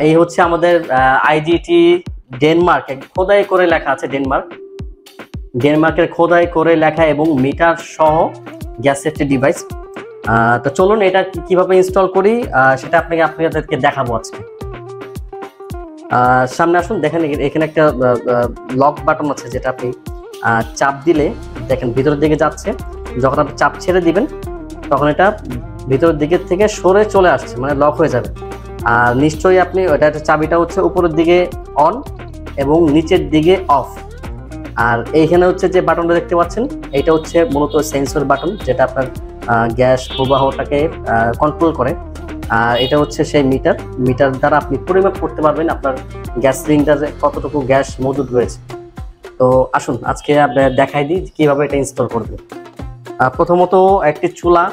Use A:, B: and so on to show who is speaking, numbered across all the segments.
A: এই হচ্ছে আমাদের আইজিটি ডেনমার্ক খোদাই করে লেখা আছে, ডেনমার্কের খোদাই করে লেখা এবং মিটার সহ গ্যাস সেফটি ডিভাইস। তো চলুন এটা কিভাবে ইনস্টল করি সেটা আপনাদেরকে দেখাবো আজকে। সামনে আসুন, দেখেন এখানে একটা লক বাটন আছে, যেটা আপনি চাপ দিলে দেখেন ভিতরের দিকে যাচ্ছে। যখন আপনি চাপ ছেড়ে দিবেন তখন এটা ভিতরের দিকের থেকে সরে চলে আসছে, মানে লক হয়ে যাবে। আর নিশ্চয়ই আপনি ওটা চাবিটা হচ্ছে উপরের দিকে অন এবং নিচের দিকে অফ। আর এইখানে হচ্ছে যে বাটনটা দেখতে পাচ্ছেন, এটা হচ্ছে মূলত সেন্সর বাটন, যেটা আপনার গ্যাস প্রবাহটাকে কন্ট্রোল করে। আর এটা হচ্ছে সেই মিটার দ্বারা আপনি পরিমাপ করতে পারবেন আপনার গ্যাস সিলিন্ডারে কতটুকু গ্যাস মজুদ রয়েছে। তো আসুন আজকে দেখাই দিই কিভাবে এটা ইনস্টল করবে। প্রথমত একটি চুলা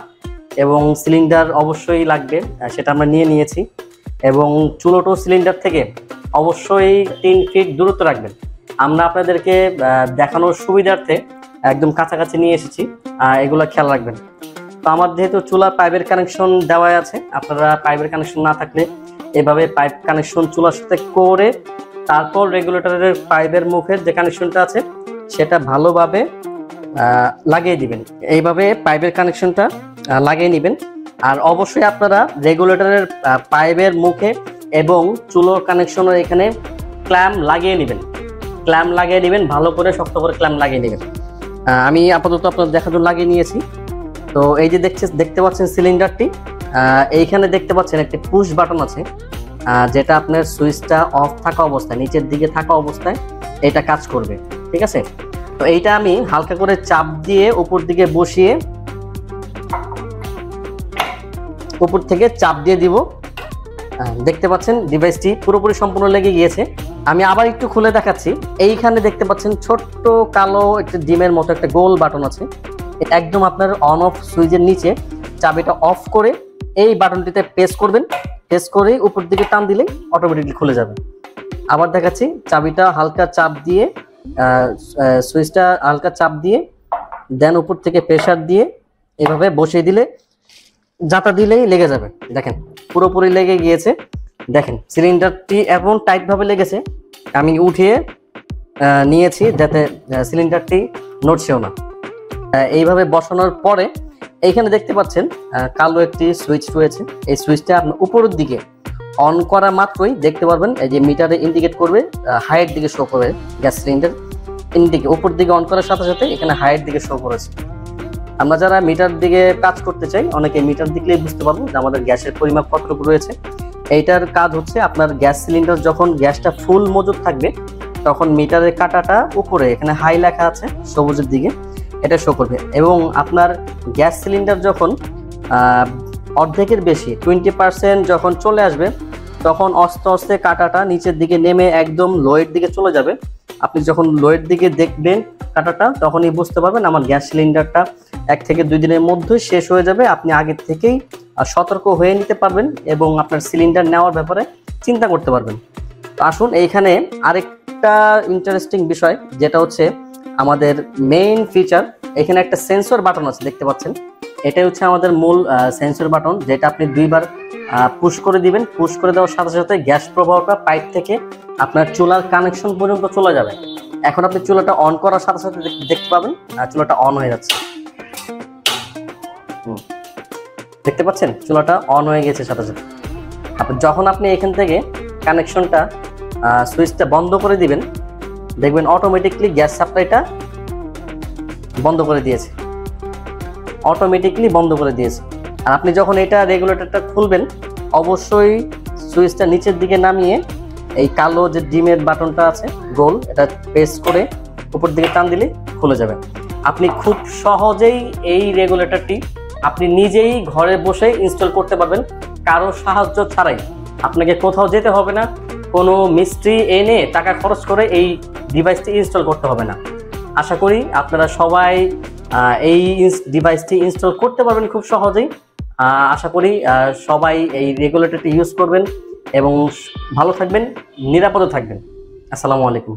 A: এবং সিলিন্ডার অবশ্যই লাগবে, সেটা আমরা নিয়েছি। এবং চুলোটো সিলিন্ডার থেকে অবশ্যই 3 ফিট দূরত্ব রাখবেন। আমরা আপনাদেরকে দেখানোর সুবিধার্থে একদম কাছাকাছি নিয়ে এসেছি, এগুলো খেয়াল রাখবেন। তো আমার যেহেতু চুলা পাইপের কানেকশন দেওয়া আছে, আপনারা পাইপের কানেকশন না থাকলে এভাবে পাইপ কানেকশন চুলার সাথে করে তারপর রেগুলেটরের পাইপের মুখের যে কানেকশনটা আছে সেটা ভালোভাবে লাগিয়ে দিবেন। এইভাবে পাইপের কানেকশনটা লাগিয়ে নেবেন। আর অবশ্যই আপনারা রেগুলেটরের পাইপের মুখে এবং চুলোর কানেকশনের এখানে ক্ল্যাম্প লাগিয়ে নেবেন, ভালো করে শক্ত করে ক্ল্যাম্প লাগিয়ে নেবেন। আমি আপাতত আপনাদের দেখার জন্য লাগিয়ে নিয়েছি। তো এই যে দেখতে পাচ্ছেন সিলিন্ডারটি, এইখানে দেখতে পাচ্ছেন একটি পুশ বাটন আছে, যেটা আপনার সুইচটা অফ থাকা অবস্থায়, নিচের দিকে থাকা অবস্থায় এটা কাজ করবে, ঠিক আছে। তো এইটা আমি হালকা করে চাপ দিয়ে উপর দিকে বসিয়ে উপর থেকে চাপ দিয়ে দিব। দেখতে পাচ্ছেন ডিভাইসটি পুরোপুরি সম্পূর্ণ লেগে গিয়েছে। আমি আবার একটু খুলে দেখাচ্ছি। এইখানে দেখতে পাচ্ছেন ছোট্ট কালো একটা ডিমের মতো একটা গোল বাটন আছে, একদম আপনার অন অফ সুইচের নিচে চাবিটা অফ করে এই বাটনটিতে প্রেস করবেন, প্রেস করে উপর দিকে টান দিলেই অটোমেটিকলি খুলে যাবে। আবার দেখাচ্ছি, চাবিটা হালকা চাপ দিয়ে সুইচটা হালকা চাপ দিয়ে দেন উপর থেকে প্রেসার দিয়ে এভাবে বসিয়ে দিলে যাতা দিলেই লেগে যাবে। দেখেন পুরোপুরি লেগে গিয়েছে। দেখেন সিলিন্ডারটি এমন টাইট ভাবে লেগেছে, আমি উঠিয়ে নিয়েছি যাতে সিলিন্ডারটি নড়ছেও না। এইভাবে বসানোর পরে এইখানে দেখতে পাচ্ছেন কালো একটি সুইচ রয়েছে। এই সুইচটা আপনার উপরের দিকে অন করা মাত্রই দেখতে পারবেন এই যে মিটারে ইন্ডিকেট করবে, হাইয়ের দিকে শো করবে। গ্যাস সিলিন্ডার ইন্ডিকেট উপর দিকে অন করার সাথে সাথে এখানে হাইয়ের দিকে শো করেছে। আমরা যারা মিটার দিকে কাজ করতে চাই, অনেকে মিটার দিকলেই বুঝতে পারবো যে আমাদের গ্যাসের পরিমাপ কতটুকু রয়েছে। এইটার কাজ হচ্ছে আপনার গ্যাস সিলিন্ডার যখন গ্যাসটা ফুল মজুদ থাকবে তখন মিটারের কাঁটাটা উপরে এখানে হাই লেখা আছে সবুজের দিকে, এটা শো করবে। এবং আপনার গ্যাস সিলিন্ডার যখন অর্ধেকের বেশি 20% যখন চলে আসবে তখন আস্তে আস্তে কাঁটাটা নিচের দিকে নেমে একদম লোয়ের দিকে চলে যাবে। আপনি যখন লোয়ের দিকে দেখবেন কাঁটাটা, তখনই বুঝতে পারবেন আমার গ্যাস সিলিন্ডারটা 1 থেকে 2 দিনের মধ্যে শেষ হয়ে যাবে। আপনি আগে থেকেই সতর্ক হয়ে নিতে পারবেন এবং আপনার সিলিন্ডার নেওয়ার ব্যাপারে চিন্তা করতে পারবেন। তো আসুন, এইখানে আরেকটা ইন্টারেস্টিং বিষয়, যেটা হচ্ছে আমাদের মেইন ফিচার। এখানে একটা সেন্সর বাটন আছে, দেখতে পাচ্ছেন। এটাই হচ্ছে আমাদের মূল সেন্সর বাটন, যেটা আপনি 2 বার পুশ করে দিবেন। পুশ করে দেওয়ার সাথে সাথে গ্যাস প্রবাহটা পাইপ থেকে আপনার চুলার কানেকশন পর্যন্ত চলে যাবে। এখন আপনি চুলাটা অন করার সাথে সাথে দেখতে পাবেন চুলাটা অন হয়ে যাচ্ছে। দেখতে পাচ্ছেন চুলাটা অন হয়ে গেছে সাথে সাথে। যখন আপনি এখান থেকে কানেকশনটা সুইচটা বন্ধ করে দিবেন, দেখবেন অটোমেটিকলি গ্যাস সাপ্লাইটা বন্ধ করে দিয়েছে, আর আপনি যখন এটা রেগুলেটরটা খুলবেন অবশ্যই সুইচটা নিচের দিকে নামিয়ে এই কালো যে ডিমের বাটনটা আছে গোল, এটা প্রেস করে উপর দিকে টান দিলে খুলে যাবে। আপনি খুব সহজেই এই রেগুলেটরটি আপনি নিজেই ঘরে বসে ইনস্টল করতে পারবেন, কারো সাহায্য ছাড়াই। আপনাকে কোথাও যেতে হবে না, কোনো মিস্ত্রি এনে টাকা খরচ করে এই ডিভাইসটি ইনস্টল করতে হবে না। আশা করি আপনারা সবাই এই ডিভাইসটি ইনস্টল করতে পারবেন খুব সহজেই। আশা করি সবাই এই রেগুলেটরটি ইউজ করবেন এবং ভালো থাকবেন, নিরাপদে থাকবেন। আসসালামু আলাইকুম।